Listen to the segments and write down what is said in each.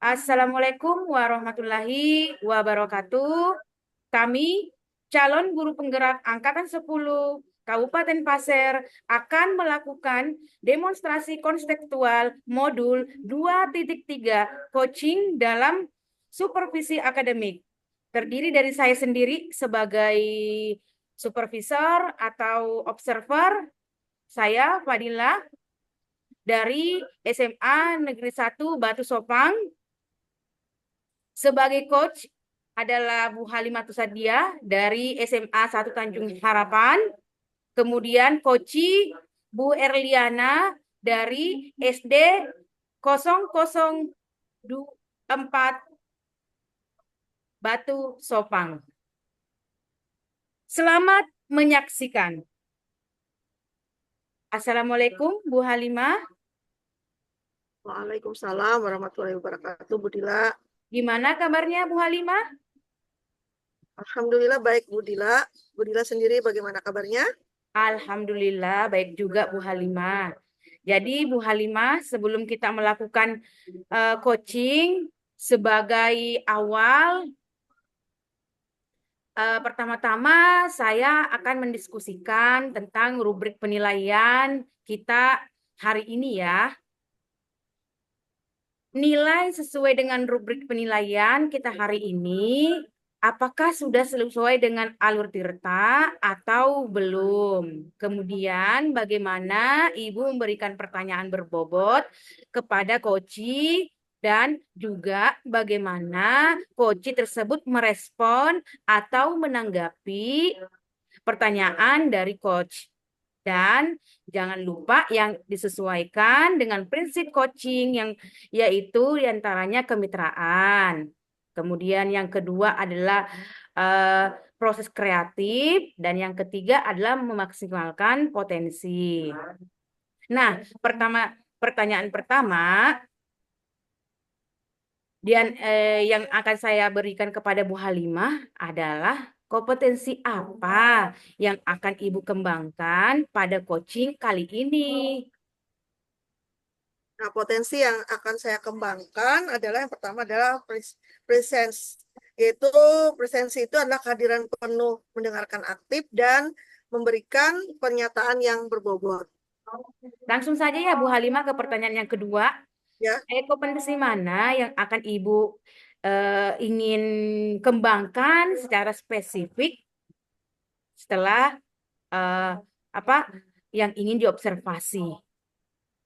Assalamualaikum warahmatullahi wabarakatuh. Kami, calon guru penggerak Angkatan 10 Kabupaten Pasir, akan melakukan demonstrasi konseptual modul 2.3 coaching dalam supervisi akademik. Terdiri dari saya sendiri sebagai supervisor atau observer, saya Fadila dari SMA Negeri 1 Batu Sopang. Sebagai coach adalah Bu Halimah Tusadia dari SMA 1 Tanjung Harapan. Kemudian coachi Bu Erliana dari SD 004 Batu Sopang. Selamat menyaksikan. Assalamualaikum Bu Halimah. Waalaikumsalam warahmatullahi wabarakatuh, Bu Dila. Gimana kabarnya Bu Halimah? Alhamdulillah baik, Bu Dila. Bu Dila sendiri bagaimana kabarnya? Alhamdulillah baik juga Bu Halimah. Jadi Bu Halimah, sebelum kita melakukan coaching sebagai awal, pertama-tama saya akan mendiskusikan tentang rubrik penilaian kita hari ini ya. Nilai sesuai dengan rubrik penilaian kita hari ini, apakah sudah sesuai dengan alur tirta atau belum? Kemudian bagaimana Ibu memberikan pertanyaan berbobot kepada coachi dan juga bagaimana coachi tersebut merespon atau menanggapi pertanyaan dari coach. Dan jangan lupa yang disesuaikan dengan prinsip coaching yang yaitu diantaranya kemitraan. Kemudian yang kedua adalah proses kreatif dan yang ketiga adalah memaksimalkan potensi. Nah, pertanyaan pertama yang akan saya berikan kepada Bu Halimah adalah kompetensi apa yang akan Ibu kembangkan pada coaching kali ini? Nah, potensi yang akan saya kembangkan adalah yang pertama adalah presence. Yaitu presensi itu adalah kehadiran penuh, mendengarkan aktif dan memberikan pernyataan yang berbobot. Langsung saja ya Bu Halimah ke pertanyaan yang kedua. Ya, Kompetensi mana yang akan Ibu ingin kembangkan secara spesifik setelah eh, apa yang ingin diobservasi?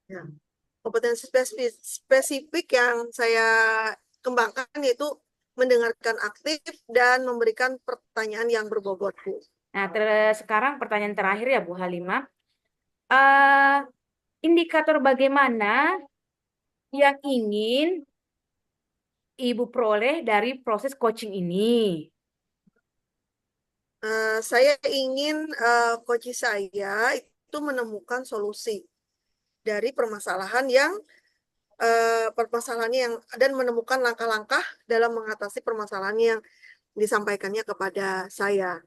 ya. Kompetensi spesifik yang saya kembangkan yaitu mendengarkan aktif dan memberikan pertanyaan yang berbobot, Bu. Nah, sekarang pertanyaan terakhir ya Bu Halimah. Eh, Indikator bagaimana yang ingin Ibu peroleh dari proses coaching ini? Saya ingin coach saya itu menemukan solusi dari permasalahannya yang dan menemukan langkah-langkah dalam mengatasi permasalahan yang disampaikannya kepada saya.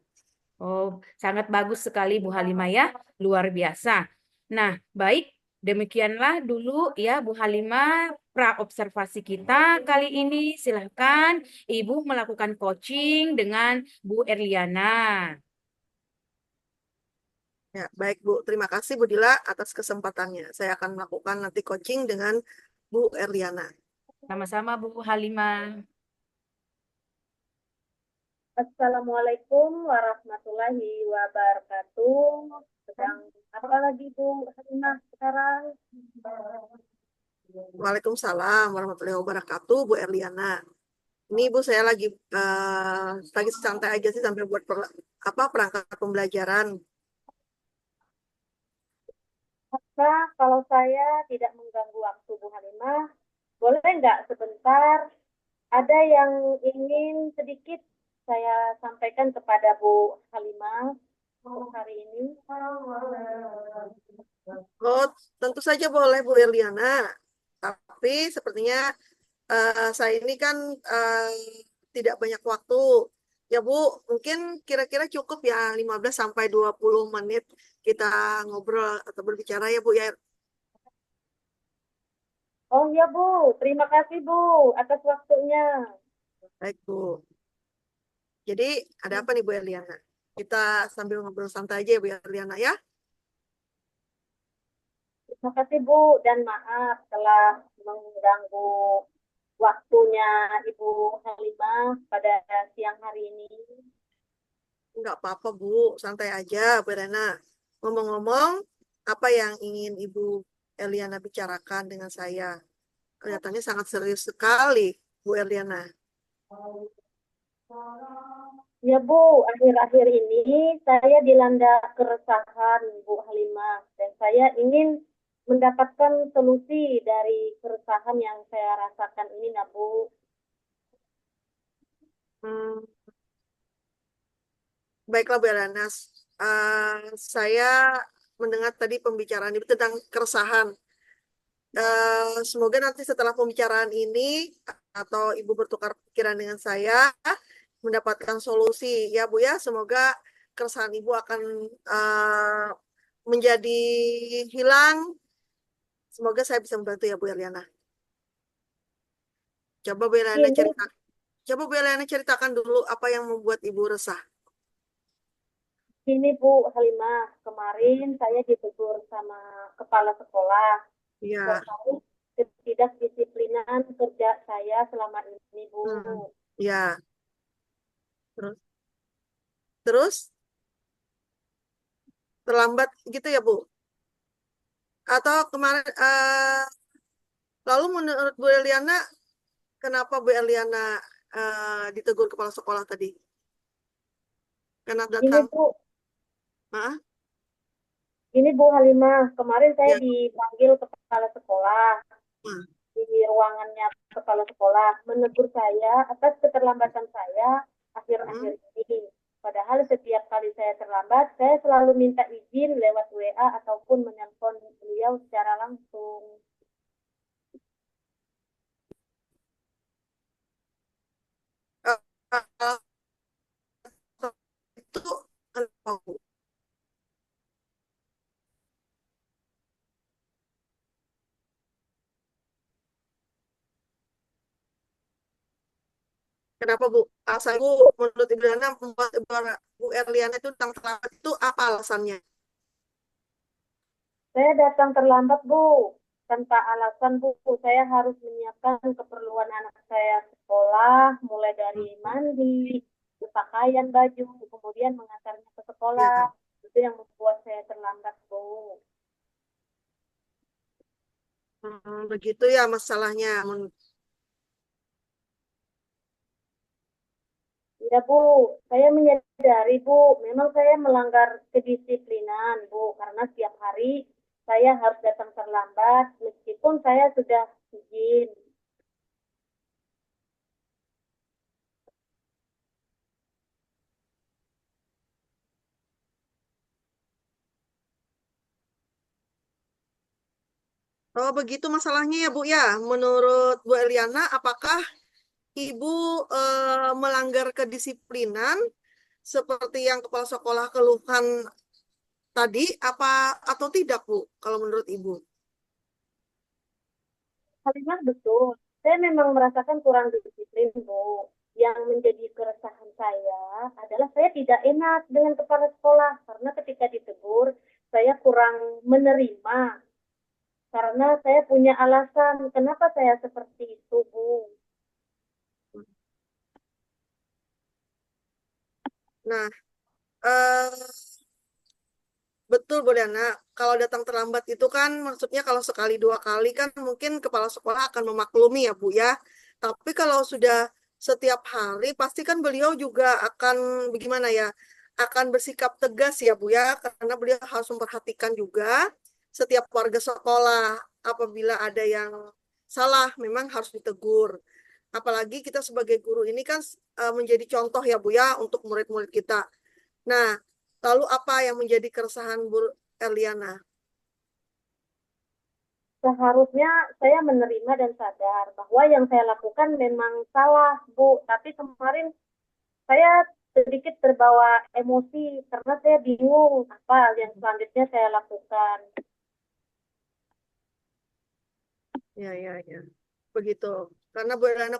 Oh, sangat bagus sekali Bu Halimah ya, luar biasa. Nah, baik, demikianlah dulu ya Bu Halimah pra-observasi kita kali ini. Silahkan Ibu melakukan coaching dengan Bu Erliana. Ya, baik Bu. Terima kasih Bu Dila atas kesempatannya. Saya akan melakukan nanti coaching dengan Bu Erliana. Sama-sama Bu Halimah. Assalamualaikum warahmatullahi wabarakatuh. Sedang apa lagi Bu Halimah sekarang? Waalaikumsalam warahmatullahi wabarakatuh, Bu Erliana. Ini Bu saya lagi santai aja sih sampai buat perangkat pembelajaran. Maka kalau saya tidak mengganggu waktu Bu Halimah, boleh nggak sebentar ada yang ingin sedikit saya sampaikan kepada Bu Halimah untuk hari ini? Oh, tentu saja boleh Bu Erliana. Tapi sepertinya saya ini kan tidak banyak waktu. Ya Bu, mungkin kira-kira cukup ya 15 sampai 20 menit kita ngobrol atau berbicara ya Bu ya. Oh iya Bu, terima kasih Bu atas waktunya. Baik, Bu. Jadi ada apa nih Bu Erliana? Kita sambil ngobrol santai aja ya Bu Erliana ya. Terima kasih Bu dan maaf telah mengganggu waktunya Ibu Halimah pada siang hari ini. Enggak apa-apa Bu, santai aja Bu Erliana. Ngomong-ngomong, apa yang ingin Ibu Erliana bicarakan dengan saya? Kelihatannya sangat serius sekali Bu Erliana. Ya Bu, akhir-akhir ini saya dilanda keresahan Bu Halimah dan saya ingin mendapatkan solusi dari keresahan yang saya rasakan ini, nah Bu. Hmm, baiklah Bu Erliana. Saya mendengar tadi pembicaraan Ibu tentang keresahan. Semoga nanti setelah pembicaraan ini atau Ibu bertukar pikiran dengan saya mendapatkan solusi ya Bu ya. Semoga keresahan Ibu akan menjadi hilang. Semoga saya bisa membantu ya Bu Eliana. Coba Bu Eliana Ini, cerita, coba Bu Eliana ceritakan dulu apa yang membuat Ibu resah. ini Bu Halimah, kemarin saya ditegur sama kepala sekolah Iya. terkait ketidakdisiplinan kerja saya selama ini Bu. Ya. Terus, terus terlambat gitu ya Bu? Atau kemarin lalu menurut Bu Eliana kenapa Bu Eliana ditegur kepala sekolah tadi? Karena Ini datang, Bu, ah, ini Bu Halimah, kemarin saya ya, dipanggil kepala sekolah ah, di ruangannya kepala sekolah menegur saya atas keterlambatan saya akhir-akhir hmm. ini. Padahal setiap kali saya terlambat, saya selalu minta izin lewat WA ataupun menelpon beliau secara langsung. Eh, eh, itu kenapa Bu? Kenapa Bu? Alasan Bu menurut Ibu Eliana membuat Bu Erliana itu tentang terlambat itu apa alasannya? Saya datang terlambat, Bu. Tanpa alasan, Bu. Saya harus menyiapkan keperluan anak saya sekolah, mulai dari mandi, pakaian, baju, kemudian mengantarnya ke sekolah. Ya, Itu yang membuat saya terlambat, Bu. begitu ya masalahnya. Ya, Bu. Saya menyadari, Bu. Memang saya melanggar kedisiplinan, Bu. Karena setiap hari saya harus datang terlambat, meskipun saya sudah izin. Oh, begitu masalahnya ya Bu ya. Menurut Bu Eliana, apakah Ibu melanggar kedisiplinan seperti yang kepala sekolah keluhkan tadi apa atau tidak, Bu? Kalau menurut Ibu? Kalimat betul. Saya memang merasakan kurang disiplin, Bu. Yang menjadi keresahan saya adalah saya tidak enak dengan kepala sekolah karena ketika ditegur saya kurang menerima karena saya punya alasan kenapa saya seperti itu, Bu. Nah, eh, betul Bu Liana. Kalau datang terlambat itu kan maksudnya kalau sekali dua kali kan mungkin kepala sekolah akan memaklumi ya Bu ya. Tapi kalau sudah setiap hari pasti kan beliau juga akan bagaimana ya? Akan bersikap tegas ya Bu ya karena beliau harus memperhatikan juga setiap warga sekolah apabila ada yang salah memang harus ditegur. Apalagi kita sebagai guru ini kan menjadi contoh ya Bu ya untuk murid-murid kita. Nah, lalu apa yang menjadi keresahan Bu Erliana? Seharusnya saya menerima dan sadar bahwa yang saya lakukan memang salah, Bu. Tapi kemarin saya sedikit terbawa emosi karena saya bingung apa yang selanjutnya saya lakukan. Ya, ya, ya. Begitu. Karena Bu Eliana,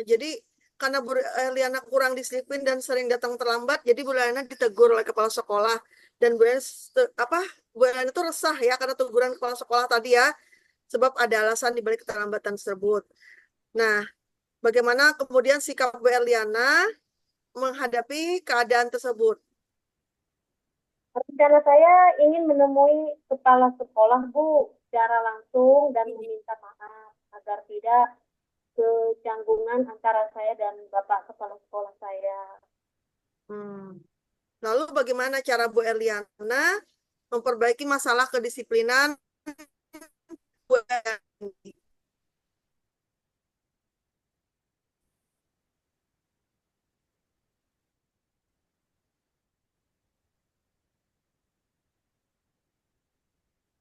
jadi karena Bu Eliana kurang disiplin dan sering datang terlambat, jadi Bu Eliana ditegur oleh kepala sekolah. Dan Bu Eliana, Bu Eliana itu resah ya karena teguran kepala sekolah tadi ya, sebab ada alasan di balik keterlambatan tersebut. Nah, bagaimana kemudian sikap Bu Eliana menghadapi keadaan tersebut? Rencana saya ingin menemui kepala sekolah, Bu, secara langsung dan meminta maaf agar tidak kecanggungan antara saya dan Bapak Kepala Sekolah saya. Hmm. Lalu bagaimana cara Bu Eliana memperbaiki masalah kedisiplinan Bu Eliana?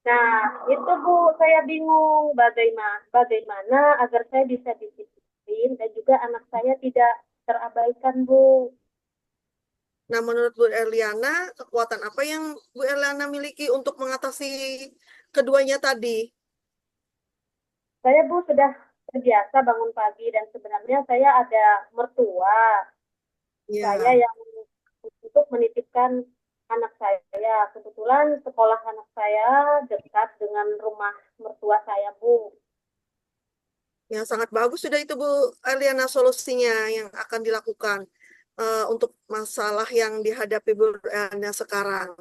Nah, itu Bu, saya bingung bagaimana agar saya bisa disiplin dan juga anak saya tidak terabaikan, Bu. Nah, menurut Bu Erliana, kekuatan apa yang Bu Erliana miliki untuk mengatasi keduanya tadi? Saya, Bu, sudah terbiasa bangun pagi dan sebenarnya saya ada mertua saya Ya, yang untuk menitipkan anak saya. Kebetulan sekolah anak saya dekat dengan rumah mertua saya, Bu. yang sangat bagus sudah itu Bu Erliana solusinya yang akan dilakukan untuk masalah yang dihadapi Bu Erliana sekarang.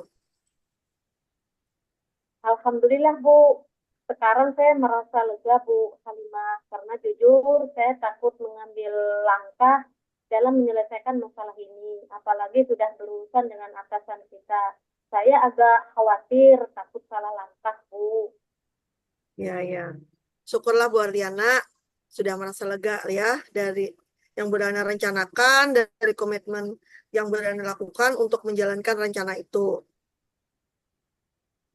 Alhamdulillah, Bu. Sekarang saya merasa lega, Bu Halimah, karena jujur saya takut mengambil langkah dalam menyelesaikan masalah ini. Apalagi sudah berurusan dengan atasan kita. Saya agak khawatir, takut salah langkah, Bu. Ya, ya. Syukurlah Bu Erliana sudah merasa lega ya dari yang Bu Erliana rencanakan, dari komitmen yang Bu Erliana lakukan untuk menjalankan rencana itu.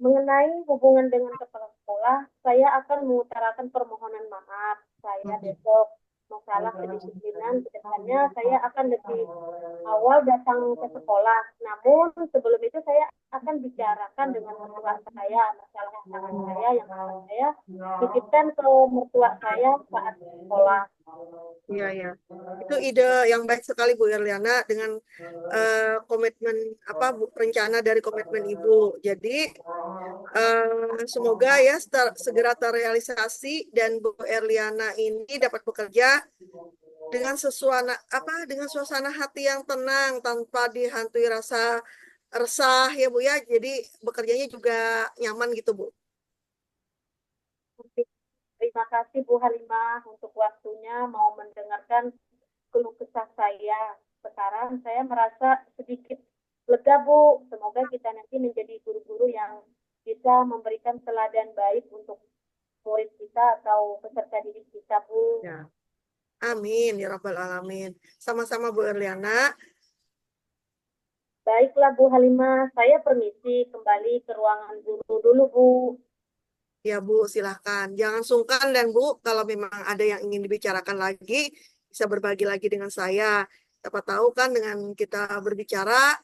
Mengenai hubungan dengan kepala sekolah, saya akan mengutarakan permohonan maaf. Saya besok masalah kedisiplinan ke depannya saya akan lebih awal datang ke sekolah. Namun sebelum itu saya akan bicarakan dengan mertua saya masalah tangan saya yang akan saya titipkan ke mertua saya saat sekolah. Iya, ya. Itu ide yang baik sekali Bu Erliana dengan komitmen apa rencana dari komitmen Ibu. Jadi semoga ya segera terrealisasi dan Bu Erliana ini dapat bekerja dengan suasana hati yang tenang tanpa dihantui rasa resah ya Bu ya. Jadi bekerjanya juga nyaman gitu Bu. Terima kasih Bu Halimah untuk waktunya mau mendengarkan keluh kesah saya. Sekarang saya merasa sedikit lega, Bu. Semoga kita nanti menjadi guru-guru yang bisa memberikan teladan baik untuk murid kita atau peserta didik kita, Bu. Ya. Amin ya Rabbal Alamin. Sama-sama Bu Erliana. Baiklah, Bu Halimah. Saya permisi kembali ke ruangan guru dulu, Bu. Ya Bu, silahkan. Jangan sungkan dan Bu, kalau memang ada yang ingin dibicarakan lagi, bisa berbagi lagi dengan saya. Siapa tahu kan dengan kita berbicara,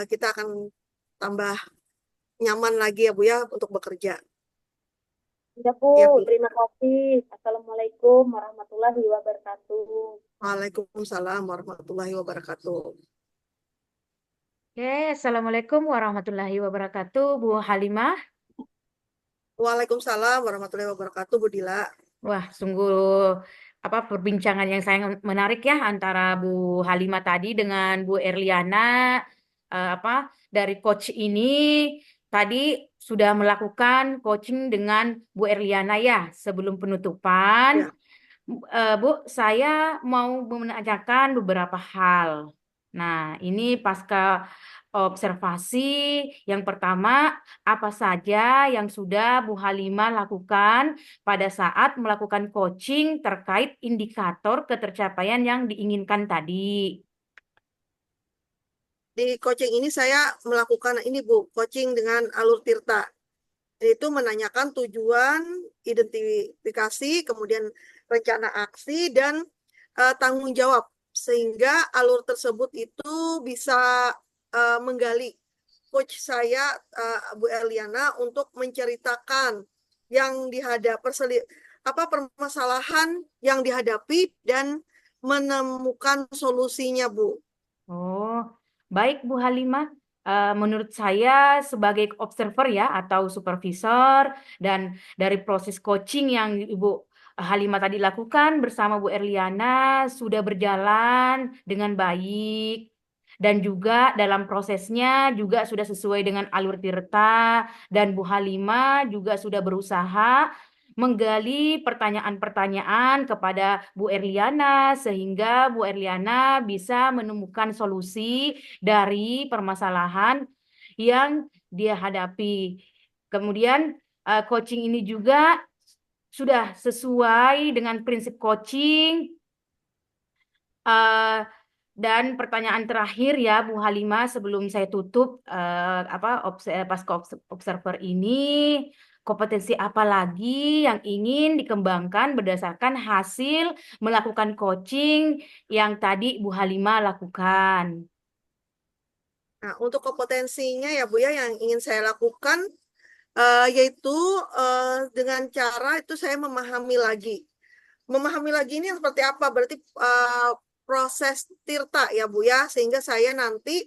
kita akan tambah nyaman lagi ya Bu ya untuk bekerja. Ya, Bu. Ya Bu. Terima kasih. Assalamualaikum warahmatullahi wabarakatuh. Waalaikumsalam warahmatullahi wabarakatuh. Oke, Assalamualaikum warahmatullahi wabarakatuh, Bu Halimah. Waalaikumsalam warahmatullahi wabarakatuh, Bu Dila. Wah, sungguh apa perbincangan yang sangat menarik ya antara Bu Halimah tadi dengan Bu Erliana. Apa dari coach ini tadi sudah melakukan coaching dengan Bu Erliana ya sebelum penutupan. Ya, Bu, saya mau menanyakan beberapa hal. Nah, ini pasca observasi yang pertama, apa saja yang sudah Bu Halimah lakukan pada saat melakukan coaching terkait indikator ketercapaian yang diinginkan tadi? di coaching ini saya melakukan ini Bu, coaching dengan alur Tirta. Itu menanyakan tujuan, identifikasi, kemudian rencana aksi, dan tanggung jawab. Sehingga alur tersebut itu bisa menggali coach saya, Bu Erliana, untuk menceritakan yang permasalahan yang dihadapi dan menemukan solusinya, Bu. Oh, baik Bu Halimah. Menurut saya sebagai observer ya atau supervisor dan dari proses coaching yang Ibu Halimah tadi lakukan bersama Bu Erliana sudah berjalan dengan baik dan juga dalam prosesnya juga sudah sesuai dengan alur Tirta dan Bu Halimah juga sudah berusaha menggali pertanyaan-pertanyaan kepada Bu Erliana sehingga Bu Erliana bisa menemukan solusi dari permasalahan yang dia hadapi. Kemudian coaching ini juga sudah sesuai dengan prinsip coaching. eh, dan pertanyaan terakhir ya Bu Halimah sebelum saya tutup pasca observer ini, kompetensi apa lagi yang ingin dikembangkan berdasarkan hasil melakukan coaching yang tadi Bu Halimah lakukan? Nah, untuk kompetensinya ya Bu ya yang ingin saya lakukan yaitu dengan cara itu saya memahami lagi. Memahami lagi ini seperti apa? Berarti proses tirta ya Bu ya, sehingga saya nanti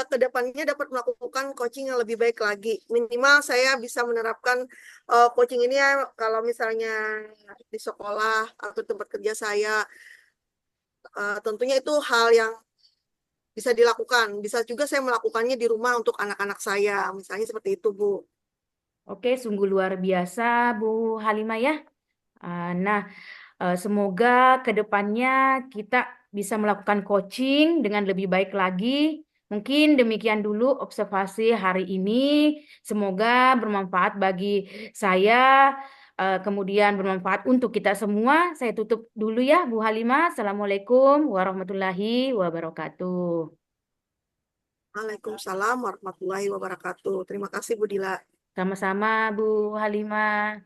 ke depannya dapat melakukan coaching yang lebih baik lagi. Minimal saya bisa menerapkan coaching ini ya kalau misalnya di sekolah atau tempat kerja saya. Tentunya itu hal yang bisa dilakukan. Bisa juga saya melakukannya di rumah untuk anak-anak saya. Misalnya seperti itu, Bu. Oke, sungguh luar biasa Bu Halimah ya. Nah, semoga ke depannya kita bisa melakukan coaching dengan lebih baik lagi. Mungkin demikian dulu observasi hari ini. Semoga bermanfaat bagi saya, kemudian bermanfaat untuk kita semua. Saya tutup dulu ya, Bu Halimah. Assalamualaikum warahmatullahi wabarakatuh. Waalaikumsalam warahmatullahi wabarakatuh. Terima kasih, Bu Dila. Sama-sama, Bu Halimah.